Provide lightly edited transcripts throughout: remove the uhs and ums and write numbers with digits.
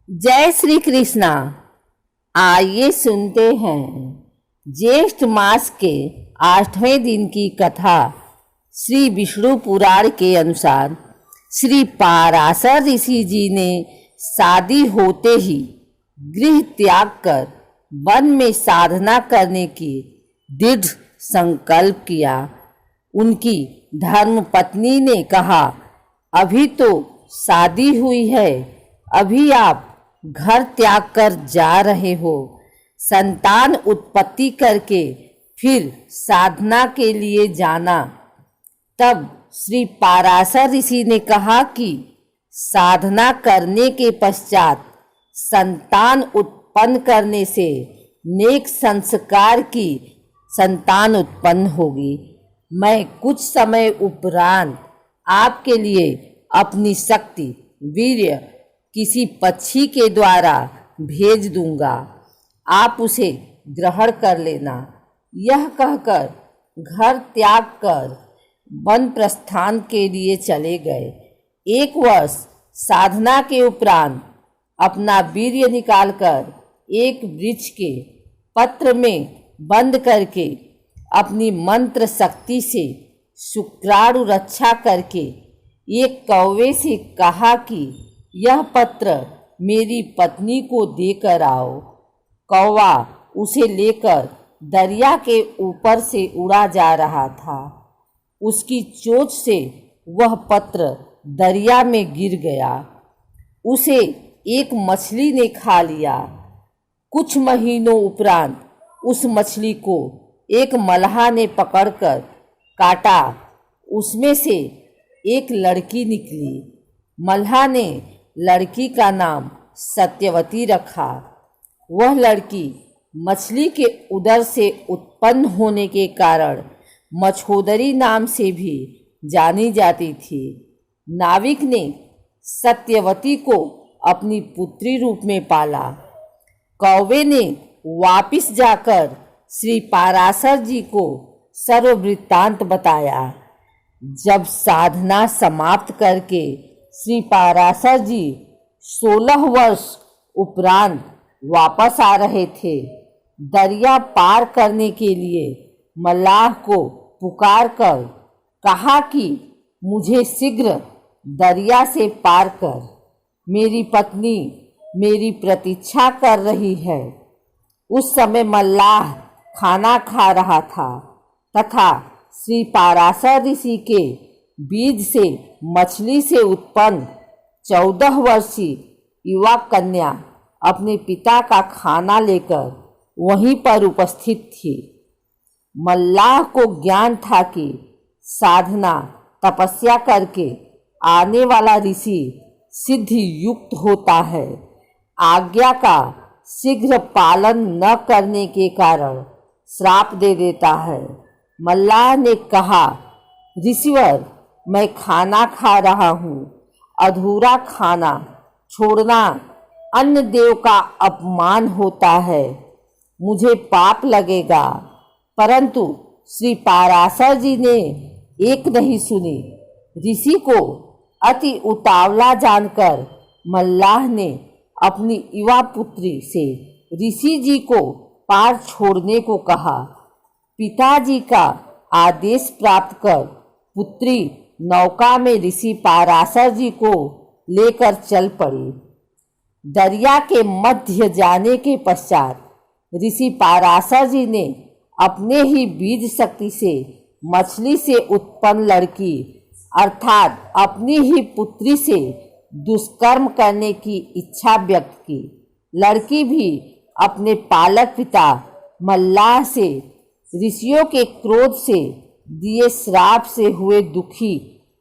जय श्री कृष्णा। आइए सुनते हैं ज्येष्ठ मास के 8वें दिन की कथा। श्री विष्णु पुराण के अनुसार श्री पाराशर ऋषि जी ने शादी होते ही गृह त्याग कर वन में साधना करने की दृढ़ संकल्प किया। उनकी धर्म पत्नी ने कहा, अभी तो शादी हुई है, अभी आप घर त्याग कर जा रहे हो, संतान उत्पत्ति करके फिर साधना के लिए जाना। तब श्री पाराशर ऋषि ने कहा कि साधना करने के पश्चात संतान उत्पन्न करने से नेक संस्कार की संतान उत्पन्न होगी। मैं कुछ समय उपरांत आपके लिए अपनी शक्ति वीर्य किसी पक्षी के द्वारा भेज दूंगा, आप उसे ग्रहण कर लेना। यह कहकर घर त्याग कर वन प्रस्थान के लिए चले गए। 1 वर्ष साधना के उपरांत अपना वीर्य निकालकर एक वृक्ष के पत्र में बंद करके अपनी मंत्र शक्ति से शुक्राणु रक्षा करके एक कौवे से कहा कि यह पत्र मेरी पत्नी को देकर आओ। कौवा उसे लेकर दरिया के ऊपर से उड़ा जा रहा था। उसकी चोंच से वह पत्र दरिया में गिर गया। उसे एक मछली ने खा लिया। कुछ महीनों उपरांत उस मछली को एक मल्लाह ने पकड़कर काटा। उसमें से एक लड़की निकली। मल्लाह ने लड़की का नाम सत्यवती रखा। वह लड़की मछली के उदर से उत्पन्न होने के कारण मछोदरी नाम से भी जानी जाती थी। नाविक ने सत्यवती को अपनी पुत्री रूप में पाला। कौवे ने वापिस जाकर श्री पाराशर जी को सर्ववृत्तांत बताया। जब साधना समाप्त करके श्री पाराशर जी 16 वर्ष उपरांत वापस आ रहे थे, दरिया पार करने के लिए मल्लाह को पुकार कर कहा कि मुझे शीघ्र दरिया से पार कर, मेरी पत्नी मेरी प्रतीक्षा कर रही है। उस समय मल्लाह खाना खा रहा था तथा श्री पाराशर ऋषि के बीज से मछली से उत्पन्न 14 वर्षीय युवा कन्या अपने पिता का खाना लेकर वहीं पर उपस्थित थी। मल्लाह को ज्ञान था कि साधना तपस्या करके आने वाला ऋषि सिद्धि युक्त होता है। आज्ञा का शीघ्र पालन न करने के कारण श्राप दे देता है। मल्लाह ने कहा, ऋषिवर, मैं खाना खा रहा हूँ, अधूरा खाना छोड़ना अन्य देव का अपमान होता है, मुझे पाप लगेगा। परंतु श्री पाराशर जी ने एक नहीं सुनी। ऋषि को अति उतावला जानकर मल्लाह ने अपनी युवा पुत्री से ऋषि जी को पार छोड़ने को कहा। पिताजी का आदेश प्राप्त कर पुत्री नौका में ऋषि पाराशर जी को लेकर चल पड़ी। दरिया के मध्य जाने के पश्चात ऋषि पाराशर जी ने अपने ही बीज शक्ति से मछली से उत्पन्न लड़की अर्थात अपनी ही पुत्री से दुष्कर्म करने की इच्छा व्यक्त की। लड़की भी अपने पालक पिता मल्लाह से ऋषियों के क्रोध से दिए श्राप से हुए दुखी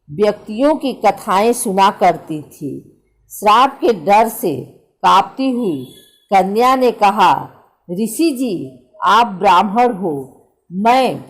व्यक्तियों की कथाएं सुना करती थी। श्राप के डर से कांपती हुई कन्या ने कहा, ऋषि जी, आप ब्राह्मण हो, मैं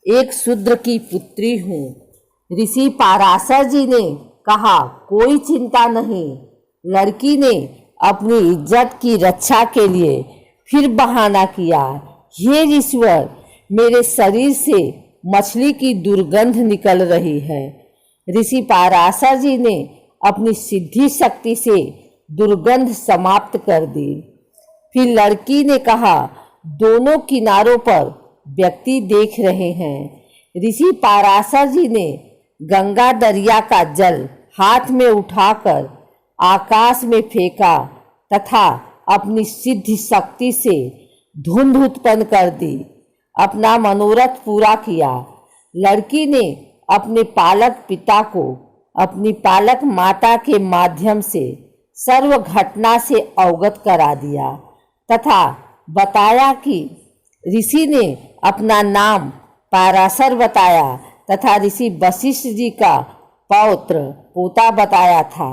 एक शूद्र की पुत्री हूँ। ऋषि पाराशर जी ने कहा, कोई चिंता नहीं। लड़की ने अपनी इज्जत की रक्षा के लिए फिर बहाना किया, हे ऋषिवर, मेरे शरीर से मछली की दुर्गंध निकल रही है। ऋषि पाराशर जी ने अपनी सिद्धि शक्ति से दुर्गंध समाप्त कर दी। फिर लड़की ने कहा, दोनों किनारों पर व्यक्ति देख रहे हैं। ऋषि पाराशर जी ने गंगा दरिया का जल हाथ में उठाकर आकाश में फेंका तथा अपनी सिद्ध शक्ति से धुंध उत्पन्न कर दी, अपना मनोरथ पूरा किया। लड़की ने अपने पालक पिता को अपनी पालक माता के माध्यम से सर्व घटना से अवगत करा दिया तथा बताया कि ऋषि ने अपना नाम पाराशर बताया तथा ऋषि वशिष्ठ जी का पौत्र पोता बताया था।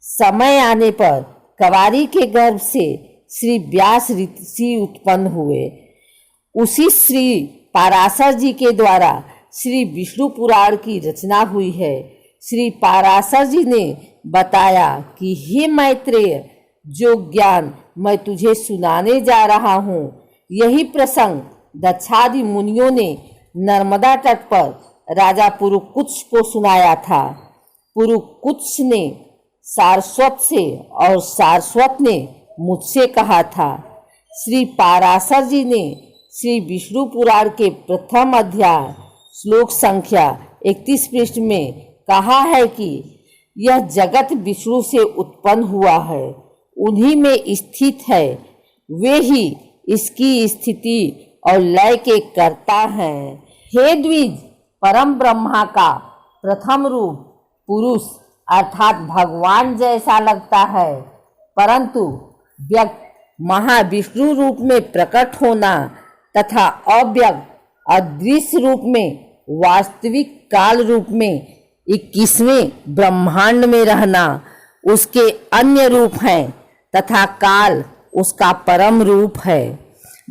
समय आने पर कवारी के गर्भ से श्री व्यास ऋषि उत्पन्न हुए। उसी श्री पाराशर जी के द्वारा श्री विष्णु पुराण की रचना हुई है। श्री पाराशर जी ने बताया कि हे मैत्रेय, जो ज्ञान मैं तुझे सुनाने जा रहा हूँ, यही प्रसंग दक्षादि मुनियों ने नर्मदा तट पर राजा पुरुकुत्स को सुनाया था। पुरुकुत्स ने सारस्वत से और सारस्वत ने मुझसे कहा था। श्री पाराशर जी ने श्री विष्णु पुराण के प्रथम अध्याय श्लोक संख्या 31 पृष्ठ में कहा है कि यह जगत विष्णु से उत्पन्न हुआ है, उन्हीं में स्थित है, वे ही इसकी स्थिति और लय के कर्ता हैं। हे द्विज, परम ब्रह्मा का प्रथम रूप पुरुष अर्थात भगवान जैसा लगता है, परंतु व्यक्त महाविष्णु रूप में प्रकट होना तथा अव्यक्त अदृश्य रूप में वास्तविक काल रूप में 21वें ब्रह्मांड में रहना उसके अन्य रूप हैं तथा काल उसका परम रूप है।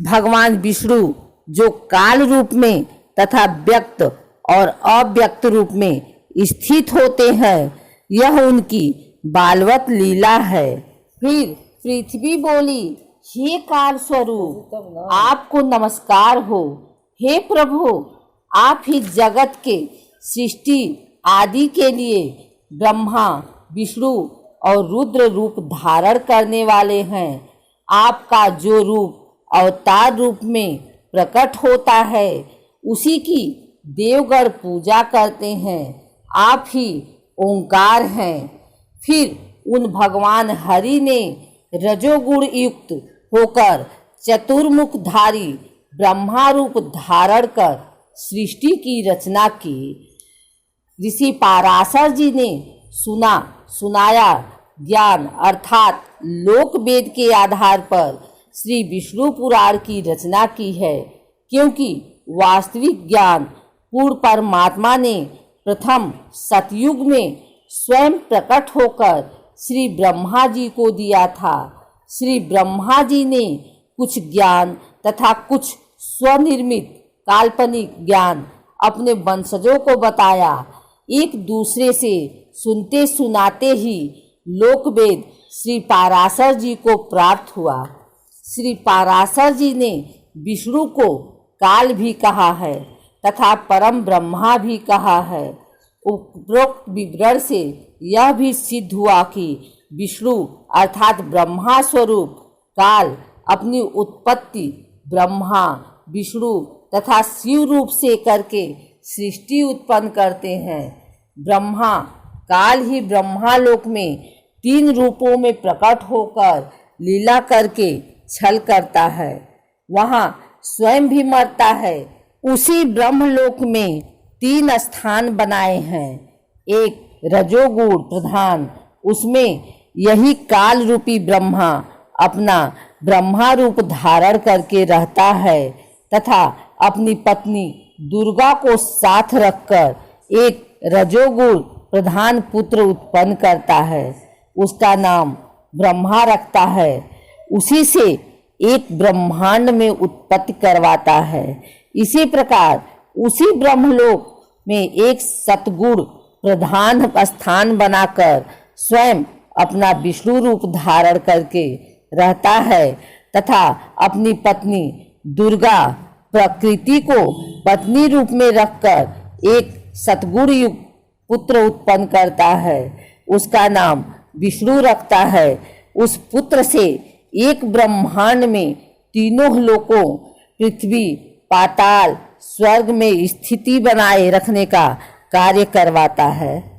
भगवान विष्णु जो काल रूप में तथा व्यक्त और अव्यक्त रूप में स्थित होते हैं, यह उनकी बालवत लीला है। फिर पृथ्वी बोली, हे काल स्वरूप, आपको नमस्कार हो। हे प्रभु, आप ही जगत के सृष्टि आदि के लिए ब्रह्मा विष्णु और रुद्र रूप धारण करने वाले हैं। आपका जो रूप अवतार रूप में प्रकट होता है, उसी की देवगण पूजा करते हैं। आप ही ओंकार हैं। फिर उन भगवान हरि ने रजोगुण युक्त होकर चतुर्मुखधारी ब्रह्मा रूप धारण कर सृष्टि की रचना की। ऋषि पाराशर जी ने सुनाया ज्ञान अर्थात लोक वेद के आधार पर श्री विष्णु पुराण की रचना की है, क्योंकि वास्तविक ज्ञान पूर्ण परमात्मा ने प्रथम सतयुग में स्वयं प्रकट होकर श्री ब्रह्मा जी को दिया था। श्री ब्रह्मा जी ने कुछ ज्ञान तथा कुछ स्वनिर्मित काल्पनिक ज्ञान अपने वंशजों को बताया। एक दूसरे से सुनते सुनाते ही लोकवेद श्री पाराशर जी को प्राप्त हुआ। श्री पाराशर जी ने विष्णु को काल भी कहा है तथा परम ब्रह्मा भी कहा है। उपरोक्त विवरण से यह भी सिद्ध हुआ कि विष्णु अर्थात ब्रह्मा स्वरूप काल अपनी उत्पत्ति ब्रह्मा विष्णु तथा शिव रूप से करके सृष्टि उत्पन्न करते हैं। ब्रह्मा काल ही ब्रह्मालोक में 3 रूपों में प्रकट होकर लीला करके छल करता है, वहाँ स्वयं भी मरता है। उसी ब्रह्मलोक में 3 स्थान बनाए हैं। एक रजोगुण प्रधान, उसमें यही काल रूपी ब्रह्मा अपना ब्रह्मा रूप धारण करके रहता है तथा अपनी पत्नी दुर्गा को साथ रखकर एक रजोगुण प्रधान पुत्र उत्पन्न करता है। उसका नाम ब्रह्मा रखता है। उसी से एक ब्रह्मांड में उत्पत्ति करवाता है। इसी प्रकार उसी ब्रह्मलोक में एक सतगुण प्रधान स्थान बनाकर स्वयं अपना विष्णु रूप धारण करके रहता है तथा अपनी पत्नी दुर्गा प्रकृति को पत्नी रूप में रखकर एक सतगुण युक्त पुत्र उत्पन्न करता है। उसका नाम विष्णु रखता है। उस पुत्र से एक ब्रह्मांड में तीनों लोकों पृथ्वी, पाताल, स्वर्ग में स्थिति बनाए रखने का कार्य करवाता है।